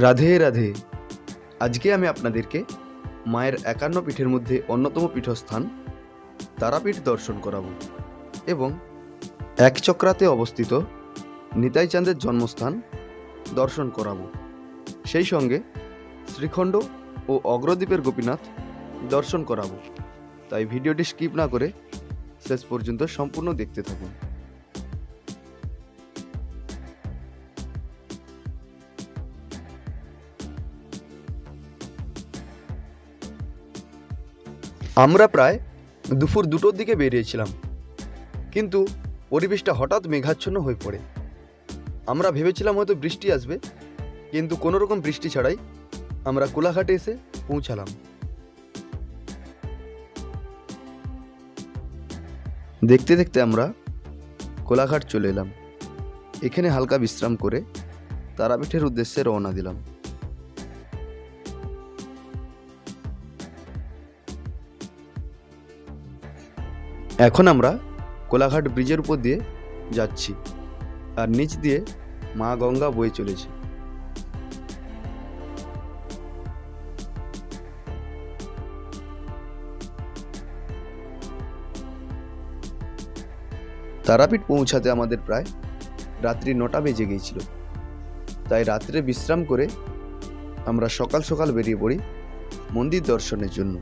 রাধে রাধে। আজকে আমি আপনাদেরকে মায়ের 51 পীঠের মধ্যে অন্যতম পীঠস্থান তারাপীঠ দর্শন করাবো এবং একচক্রাতে অবস্থিত নিতাই চাঁদের জন্মস্থান দর্শন করাবো। সেই সঙ্গে শ্রীখণ্ড ও অগ্রদ্বীপের গোপীনাথ দর্শন করাবো। তাই ভিডিওটি স্কিপ না করে শেষ পর্যন্ত সম্পূর্ণ দেখতে থাকুন। আমরা প্রায় দুপুর 2টোর দিকে বেরিয়েছিলাম, কিন্তু পরিবেশটা হঠাৎ মেঘাচ্ছন্ন হয়ে পড়ে। আমরা ভেবেছিলাম হয়তো বৃষ্টি আসবে, কিন্তু কোনো রকম বৃষ্টি ছাড়াই আমরা কোলাঘাটে এসে পৌঁছালাম। দেখতে দেখতে আমরা কোলাঘাট চলে এলাম। এখানে হালকা বিশ্রাম করে তারাপীঠের উদ্দেশ্যে রওনা দিলাম। এখন আমরা কোলাঘাট ব্রিজের উপর দিয়ে যাচ্ছি, আর নিচ দিয়ে মা গঙ্গা বয়ে চলেছে। তারাপীঠ পৌঁছাতে আমাদের প্রায় রাত্রি 9টা বেজে গিয়েছিল। তাই রাত্রে বিশ্রাম করে আমরা সকাল সকাল বেরিয়ে পড়ি মন্দির দর্শনের জন্য।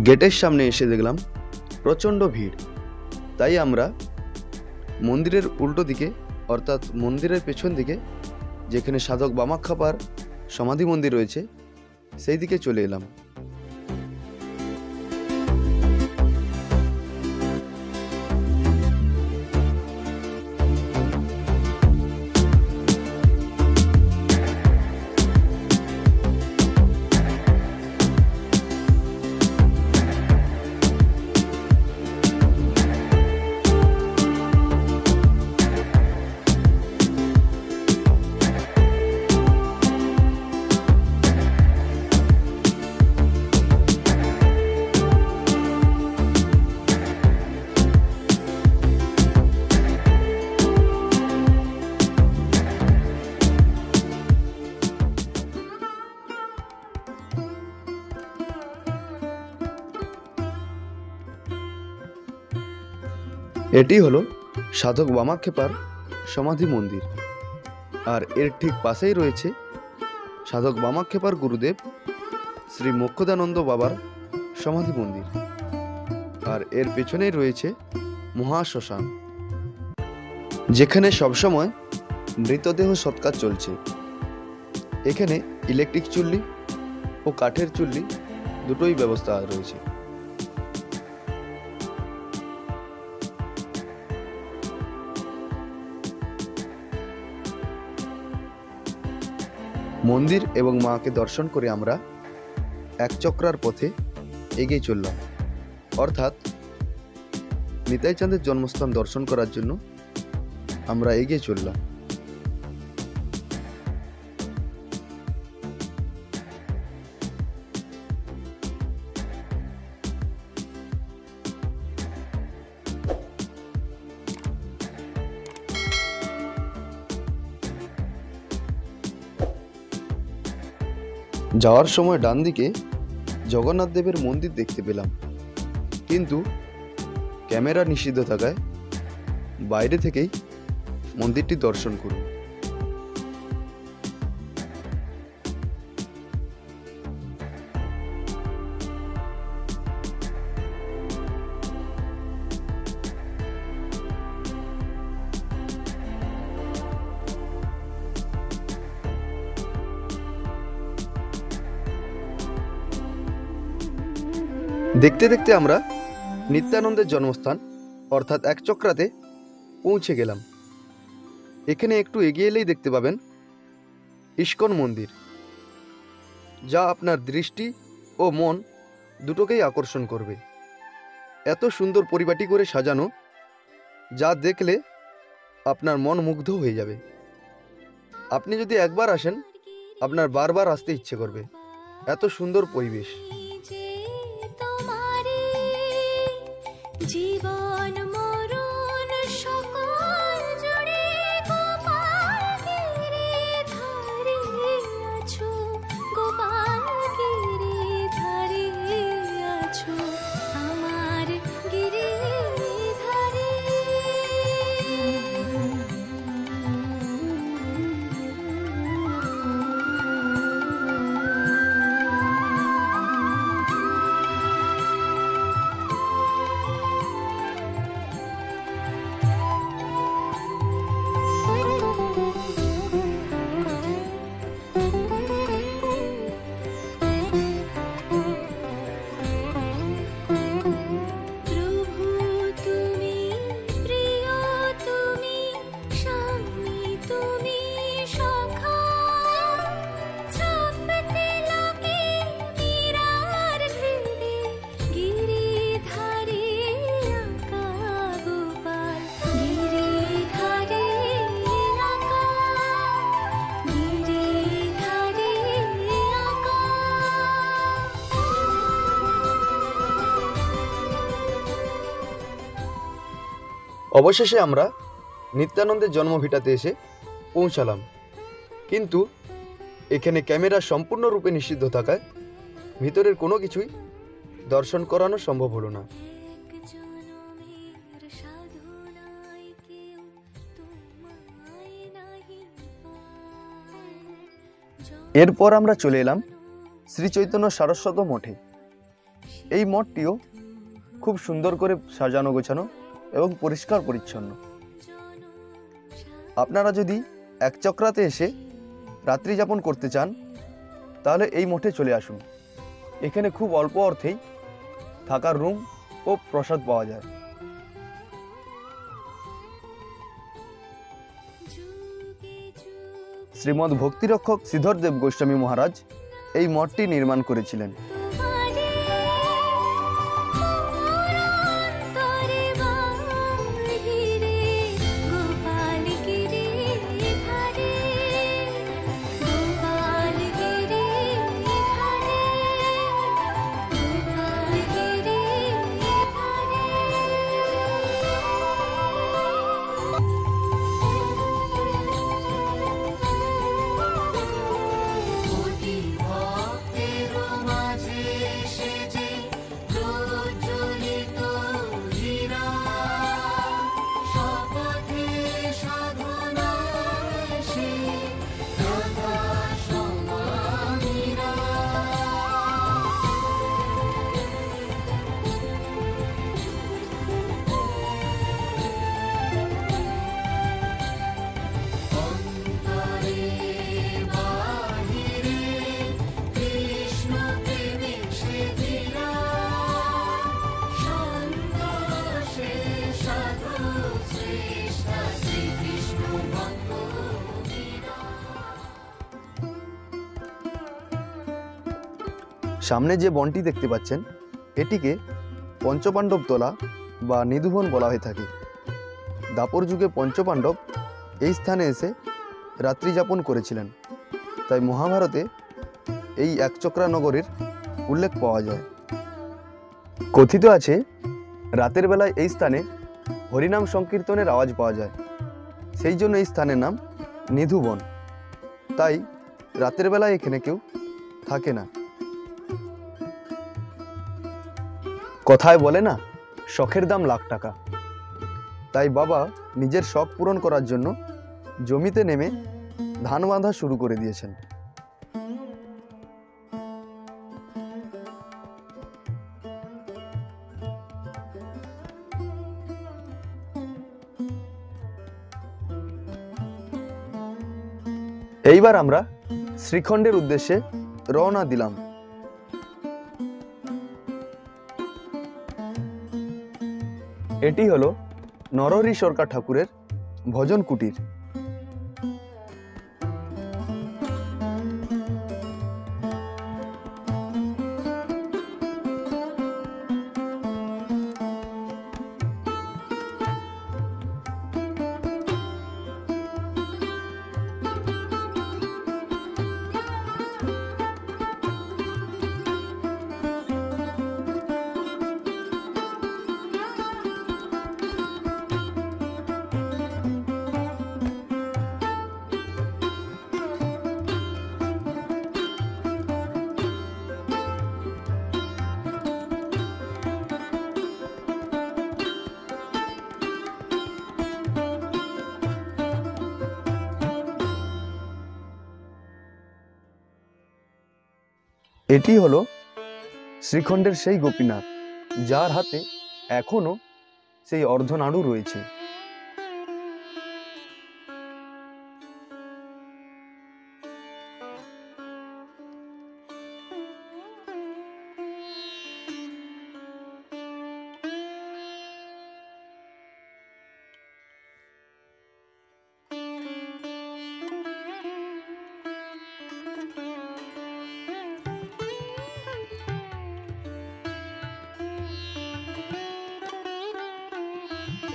গেটের সামনে এসে দেখলাম প্রচণ্ড ভিড়। তাই আমরা মন্দিরের উল্টো দিকে, অর্থাৎ মন্দিরের পেছন দিকে যেখানে সাধক বামাখ্যাপার সমাধি মন্দির রয়েছে, সেই দিকে চলে এলাম। এটি হলো সাধক বামাখ্যাপার সমাধি মন্দির, আর এর ঠিক পাশেই রয়েছে সাধক বামাখ্যাপার গুরুদেব শ্রী মোক্ষদানন্দ বাবার সমাধি মন্দির, আর এর পেছনেই রয়েছে মহাশ্মশান, যেখানে সবসময় মৃতদেহ সৎকার চলছে। এখানে ইলেকট্রিক চুল্লি ও কাঠের চুল্লি দুটোই ব্যবস্থা রয়েছে। মন্দির এবং মাকে দর্শন করে আমরা একচক্রার পথে এগিয়ে চললাম, অর্থাৎ নিতাই চাঁদের জন্মস্থান দর্শন করার জন্য আমরা এগিয়ে চললাম। যাওয়ার সময় ডান দিকে জগন্নাথ দেবের মন্দির দেখতে পেলাম, কিন্তু ক্যামেরা নিষিদ্ধ থাকায় বাইরে থেকেই মন্দিরটি দর্শন করুন। দেখতে দেখতে আমরা নিত্যানন্দের জন্মস্থান অর্থাৎ একচক্রাতে পৌঁছে গেলাম। এখানে একটু এগিয়ে এলেই দেখতে পাবেন ইস্কন মন্দির, যা আপনার দৃষ্টি ও মন দুটোকেই আকর্ষণ করবে। এত সুন্দর পরিপাটি করে সাজানো, যা দেখলে আপনার মন মুগ্ধ হয়ে যাবে। আপনি যদি একবার আসেন, আপনার বারবার আসতে ইচ্ছে করবে। এত সুন্দর পরিবেশ। জীবন মরণ অবশেষে আমরা নিত্যানন্দের জন্মভিটাতে এসে পৌঁছালাম, কিন্তু এখানে ক্যামেরা সম্পূর্ণরূপে নিষিদ্ধ থাকায় ভিতরের কোনো কিছুই দর্শন করানো সম্ভব হলো না। এরপর আমরা চলে এলাম শ্রী চৈতন্য সারস্বত মঠে। এই মঠটিও খুব সুন্দর করে সাজানো গোছানো এবং পরিষ্কার পরিচ্ছন্ন। আপনারা যদি একচক্রাতে এসে রাত্রি যাপন করতে চান তাহলে এই মঠে চলে আসুন। এখানে খুব অল্প অর্থেই থাকার রুম ও প্রসাদ পাওয়া যায়। শ্রীমদ্ ভক্তিরক্ষক শ্রীধরদেব গোস্বামী মহারাজ এই মঠটি নির্মাণ করেছিলেন। সামনে যে বনটি দেখতে পাচ্ছেন এটিকে পঞ্চপাণ্ডব তলা বা নিধুবন বলা হয়ে থাকে। দাপর যুগে পঞ্চপাণ্ডব এই স্থানে এসে রাত্রি যাপন করেছিলেন, তাই মহাভারতে এই একচক্রা নগরীর উল্লেখ পাওয়া যায়। কথিত আছে রাতের বেলায় এই স্থানে হরিনাম সংকীর্তনের আওয়াজ পাওয়া যায়, সেই জন্য এই স্থানের নাম নিধুবন। তাই রাতের বেলায় এখানে কেউ থাকে না। কথায় বলে না, শখের দাম লাখ টাকা। তাই বাবা নিজের শখ পূরণ করার জন্য জমিতে নেমে ধান বাঁধা শুরু করে দিয়েছেন। এইবার আমরা শ্রীখণ্ডের উদ্দেশ্যে রওনা দিলাম। এটি হলো নরহরি সরকার ঠাকুরের ভজন কুটির। এটি হলো শ্রীখণ্ডের সেই গোপীনাথ, যার হাতে এখনো সেই অর্ধনাড়ু রয়েছে।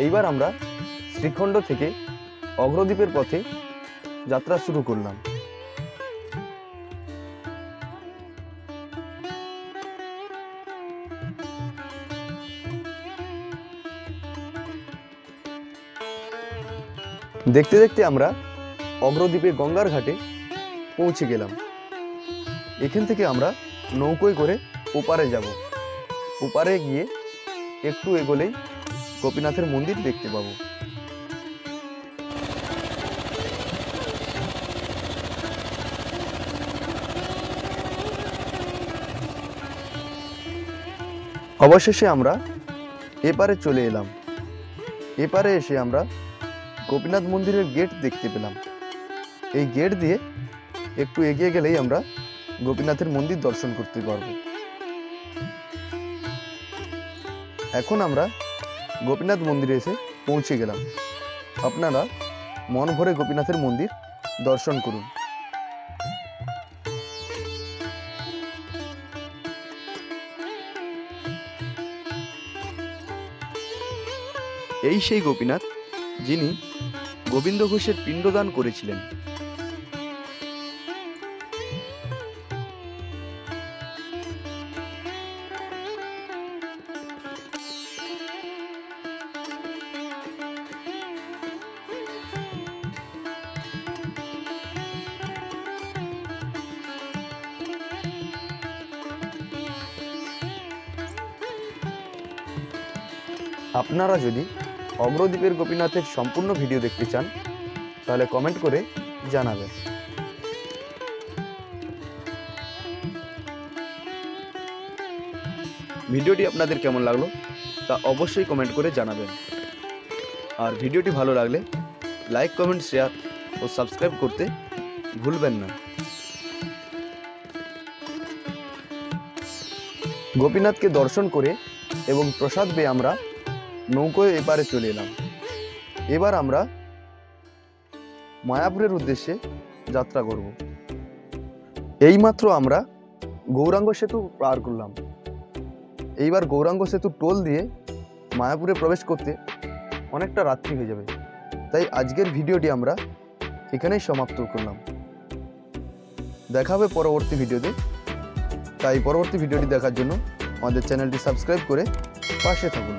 এইবার আমরা শ্রীখণ্ড থেকে অগ্রদ্বীপের পথে যাত্রা শুরু করলাম। দেখতে দেখতে আমরা অগ্রদ্বীপে গঙ্গার ঘাটে পৌঁছে গেলাম। এখান থেকে আমরা নৌকোয় করে ওপারে যাব। ওপারে গিয়ে একটু এগোলেই গোপীনাথের মন্দির দেখতে পাবো। অবশেষে আমরা এপারে চলে এলাম। এপারে এসে আমরা গোপীনাথ মন্দিরের গেট দেখতে পেলাম। এই গেট দিয়ে একটু এগিয়ে গেলেই আমরা গোপীনাথের মন্দির দর্শন করতে পারবো। এখন আমরা গোপীনাথ মন্দিরে এসে পৌঁছে গেলাম। আপনারা মন ভরে গোপীনাথের মন্দির দর্শন করুন। এই সেই গোপীনাথ যিনি গোবিন্দ ঘোষের পিণ্ডদান করেছিলেন। আপনারা যদি অগ্রদ্বীপের গোপীনাথের সম্পূর্ণ ভিডিও দেখতে চান তাহলে কমেন্ট করে জানাবেন। ভিডিওটি আপনাদের কেমন লাগলো তা অবশ্যই কমেন্ট করে জানাবেন। আর ভিডিওটি ভালো লাগলে লাইক, কমেন্ট, শেয়ার ও সাবস্ক্রাইব করতে ভুলবেন না। গোপীনাথকে দর্শন করে এবং প্রসাদ পেয়ে আমরা নৌকোয় এপারে চলে এলাম। এবার আমরা মায়াপুরের উদ্দেশ্যে যাত্রা করব। এইমাত্র আমরা গৌরাঙ্গ সেতু পার করলাম। এইবার গৌরাঙ্গ সেতু টোল দিয়ে মায়াপুরে প্রবেশ করতে অনেকটা রাত্রি হয়ে যাবে, তাই আজকের ভিডিওটি আমরা এখানেই সমাপ্ত করলাম। দেখা হবে পরবর্তী ভিডিওতে। তাই পরবর্তী ভিডিওটি দেখার জন্য আমাদের চ্যানেলটি সাবস্ক্রাইব করে পাশে থাকুন।